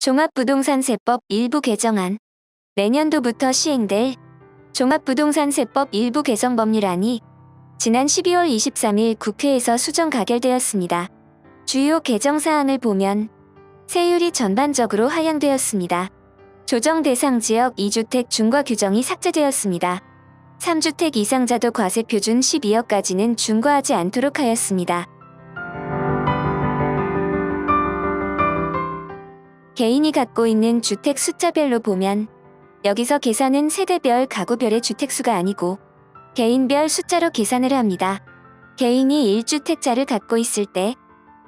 종합부동산세법 일부 개정안. 내년도부터 시행될 종합부동산세법 일부 개정 법률안이 지난 12월 23일 국회에서 수정 가결되었습니다. 주요 개정 사항을 보면 세율이 전반적으로 하향되었습니다. 조정 대상 지역 2주택 중과 규정이 삭제되었습니다. 3주택 이상자도 과세 표준 12억까지는 중과하지 않도록 하였습니다. 개인이 갖고 있는 주택 숫자별로 보면 여기서 계산은 세대별, 가구별의 주택수가 아니고 개인별 숫자로 계산을 합니다. 개인이 1주택자를 갖고 있을 때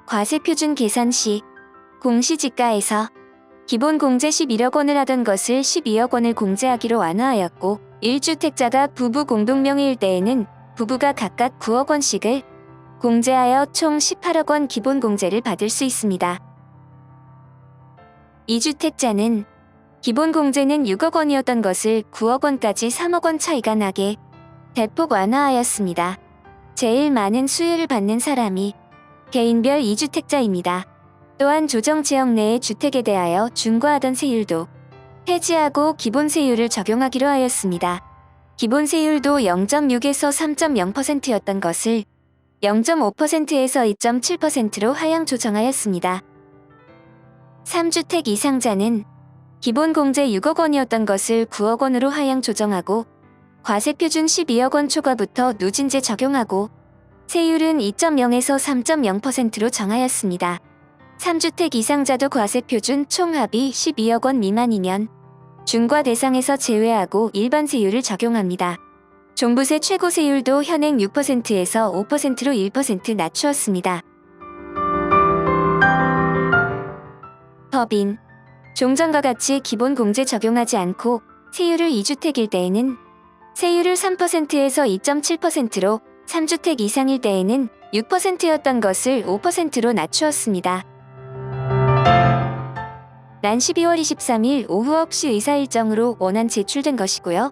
과세표준 계산 시 공시지가에서 기본 공제 11억 원을 하던 것을 12억 원을 공제하기로 완화하였고 1주택자가 부부 공동명의일 때에는 부부가 각각 9억 원씩을 공제하여 총 18억 원 기본 공제를 받을 수 있습니다. 2주택자는 기본 공제는 6억 원이었던 것을 9억 원까지 3억 원 차이가 나게 대폭 완화하였습니다. 제일 많은 수혜를 받는 사람이 개인별 2주택자입니다. 또한 조정 지역 내의 주택에 대하여 중과하던 세율도 폐지하고 기본 세율을 적용하기로 하였습니다. 기본 세율도 0.6에서 3.0%였던 것을 0.5%에서 2.7%로 하향 조정하였습니다. 3주택 이상자는 기본 공제 6억 원이었던 것을 9억 원으로 하향 조정하고 과세표준 12억 원 초과부터 누진제 적용하고 세율은 2.0에서 3.0%로 정하였습니다. 3주택 이상자도 과세표준 총합이 12억 원 미만이면 중과 대상에서 제외하고 일반 세율을 적용합니다. 종부세 최고 세율도 현행 6%에서 5%로 1% 낮추었습니다. 법인 종전과 같이 기본 공제 적용하지 않고 세율을 2주택일 때에는 세율을 3%에서 2.7%로 3주택 이상일 때에는 6%였던 것을 5%로 낮추었습니다. 난 12월 23일 오후 9시 의사일정으로 원안 제출된 것이고요.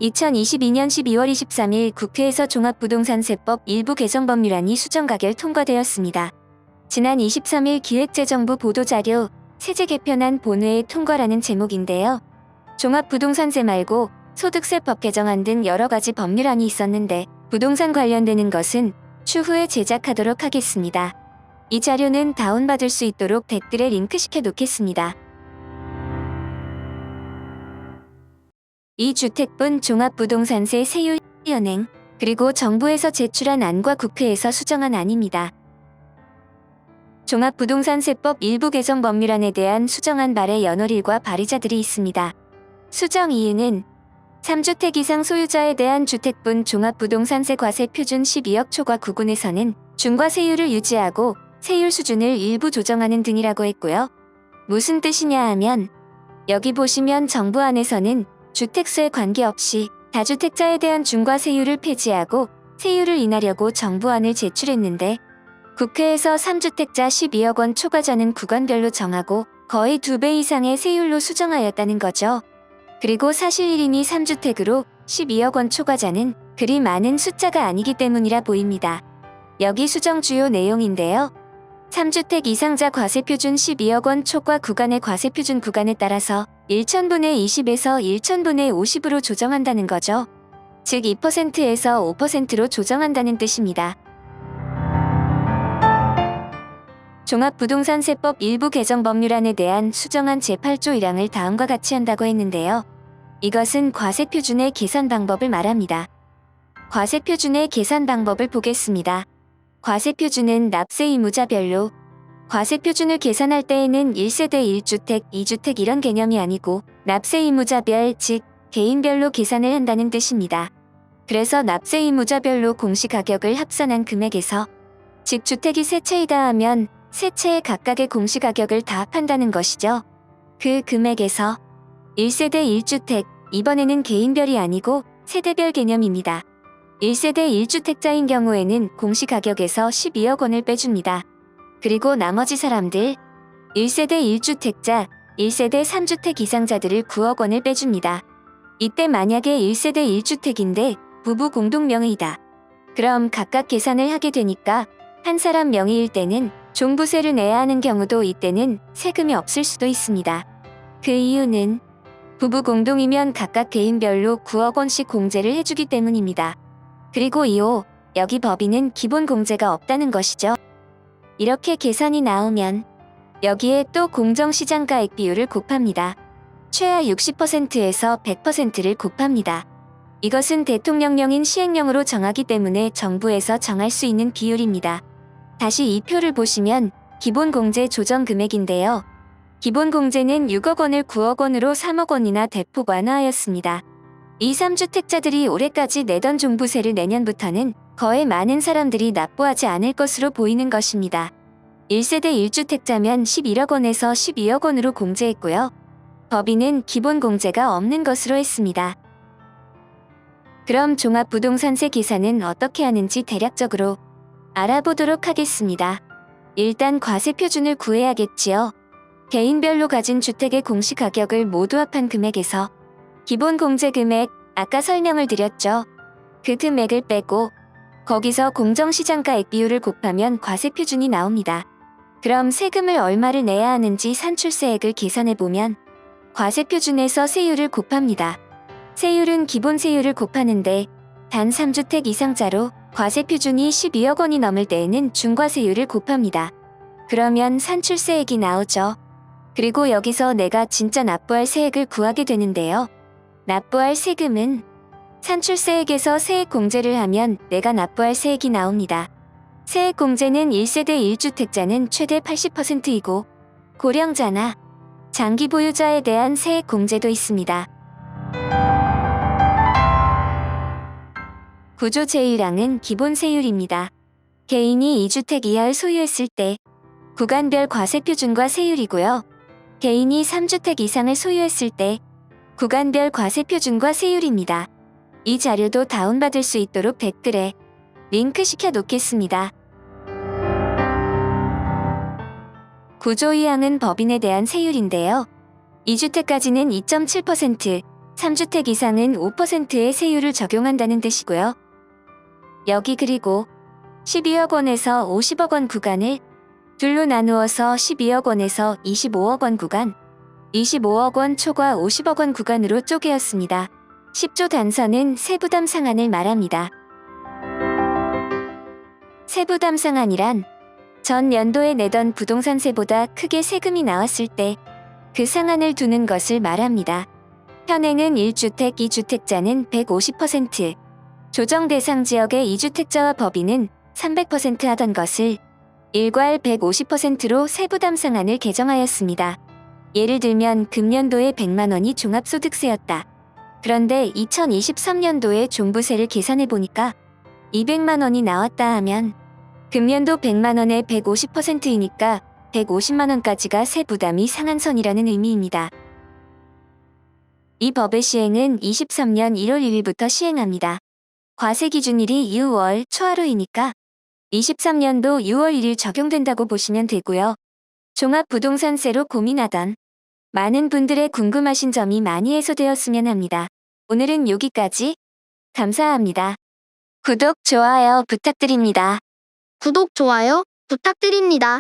2022년 12월 23일 국회에서 종합부동산세법 일부 개정 법률안이 수정 가결 통과되었습니다. 지난 23일 기획재정부 보도자료 세제 개편안 본회의 통과라는 제목인데요. 종합부동산세 말고 소득세법 개정안 등 여러 가지 법률안이 있었는데 부동산 관련되는 것은 추후에 제작하도록 하겠습니다. 이 자료는 다운받을 수 있도록 댓글에 링크시켜 놓겠습니다. 2주택분 종합부동산세 세율 현행 그리고 정부에서 제출한 안과 국회에서 수정한 안입니다. 종합부동산세법 일부 개정 법률안에 대한 수정안 발의 연월일과 발의자들이 있습니다. 수정 이유는 3주택 이상 소유자에 대한 주택분 종합부동산세 과세 표준 12억 초과 구군에서는 중과세율을 유지하고 세율 수준을 일부 조정하는 등이라고 했고요. 무슨 뜻이냐 하면 여기 보시면 정부 안에서는 주택수에 관계없이 다주택자에 대한 중과세율을 폐지하고 세율을 인하려고 정부안을 제출했는데 국회에서 3주택자 12억 원 초과자는 구간별로 정하고 거의 2배 이상의 세율로 수정하였다는 거죠. 그리고 사실 1인이 3주택으로 12억 원 초과자는 그리 많은 숫자가 아니기 때문이라 보입니다. 여기 수정 주요 내용인데요. 3주택 이상자 과세표준 12억 원 초과 구간의 과세표준 구간에 따라서 1000분의 20에서 1000분의 50으로 조정한다는 거죠. 즉 2%에서 5%로 조정한다는 뜻입니다. 종합부동산세법 일부 개정 법률안에 대한 수정안 제8조 1항을 다음과 같이 한다고 했는데요. 이것은 과세표준의 계산 방법을 말합니다. 과세표준의 계산 방법을 보겠습니다. 과세표준은 납세 의무자별로 과세표준을 계산할 때에는 1세대 1주택, 2주택 이런 개념이 아니고 납세 의무자별, 즉 개인별로 계산을 한다는 뜻입니다. 그래서 납세 의무자별로 공시가격을 합산한 금액에서 즉 주택이 세 채이다 하면 세 채의 각각의 공시가격을 다 합한다는 것이죠. 그 금액에서 1세대 1주택, 이번에는 개인별이 아니고 세대별 개념입니다. 1세대 1주택자인 경우에는 공시가격에서 12억 원을 빼줍니다. 그리고 나머지 사람들 1세대 1주택자, 1세대 3주택 이상자들을 9억 원을 빼줍니다. 이때 만약에 1세대 1주택인데 부부 공동명의이다. 그럼 각각 계산을 하게 되니까 한 사람 명의일 때는 종부세를 내야 하는 경우도 이때는 세금이 없을 수도 있습니다. 그 이유는 부부 공동이면 각각 개인별로 9억 원씩 공제를 해주기 때문입니다. 그리고 2호, 여기 법인은 기본 공제가 없다는 것이죠. 이렇게 계산이 나오면 여기에 또 공정시장가액 비율을 곱합니다. 최하 60%에서 100%를 곱합니다. 이것은 대통령령인 시행령으로 정하기 때문에 정부에서 정할 수 있는 비율입니다. 다시 이 표를 보시면 기본공제 조정금액인데요. 기본공제는 6억 원을 9억 원으로 3억 원이나 대폭 완화하였습니다. 2, 3주택자들이 올해까지 내던 종부세를 내년부터는 거의 많은 사람들이 납부하지 않을 것으로 보이는 것입니다. 1세대 1주택자면 11억 원에서 12억 원으로 공제했고요. 법인은 기본공제가 없는 것으로 했습니다. 그럼 종합부동산세 계산은 어떻게 하는지 대략적으로 알아보도록 하겠습니다. 일단 과세표준을 구해야겠지요. 개인별로 가진 주택의 공시가격을 모두 합한 금액에서 기본공제금액, 아까 설명을 드렸죠. 그 금액을 빼고 거기서 공정시장가액 비율을 곱하면 과세표준이 나옵니다. 그럼 세금을 얼마를 내야 하는지 산출세액을 계산해보면 과세표준에서 세율을 곱합니다. 세율은 기본세율을 곱하는데 단 3주택 이상자로 과세표준이 12억 원이 넘을 때에는 중과세율을 곱합니다. 그러면 산출세액이 나오죠. 그리고 여기서 내가 진짜 납부할 세액을 구하게 되는데요. 납부할 세금은 산출세액에서 세액공제를 하면 내가 납부할 세액이 나옵니다. 세액공제는 1세대 1주택자는 최대 80%이고 고령자나 장기 보유자에 대한 세액공제도 있습니다. 구조 제1항은 기본세율입니다. 개인이 2주택 이하를 소유했을 때 구간별 과세표준과 세율이고요. 개인이 3주택 이상을 소유했을 때 구간별 과세표준과 세율입니다. 이 자료도 다운받을 수 있도록 댓글에 링크 시켜 놓겠습니다. 구조 2항은 법인에 대한 세율인데요. 2주택까지는 2.7%, 3주택 이상은 5%의 세율을 적용한다는 뜻이고요. 여기 그리고 12억 원에서 50억 원 구간을 둘로 나누어서 12억 원에서 25억 원 구간, 25억 원 초과 50억 원 구간으로 쪼개었습니다. 10조 단서는 세부담 상한을 말합니다. 세부담 상한이란 전 연도에 내던 부동산세보다 크게 세금이 나왔을 때 그 상한을 두는 것을 말합니다. 현행은 1주택, 2주택자는 150%, 조정 대상 지역의 2주택자와 법인은 300% 하던 것을 일괄 150%로 세부담 상한을 개정하였습니다. 예를 들면 금년도에 100만 원이 종합소득세였다. 그런데 2023년도에 종부세를 계산해보니까 200만 원이 나왔다 하면 금년도 100만 원의 150%이니까 150만 원까지가 세부담이 상한선이라는 의미입니다. 이 법의 시행은 23년 1월 1일부터 시행합니다. 과세 기준일이 6월 초하루이니까 23년도 6월 1일 적용된다고 보시면 되고요. 종합부동산세로 고민하던 많은 분들의 궁금하신 점이 많이 해소되었으면 합니다. 오늘은 여기까지. 감사합니다. 구독, 좋아요 부탁드립니다. 구독, 좋아요 부탁드립니다.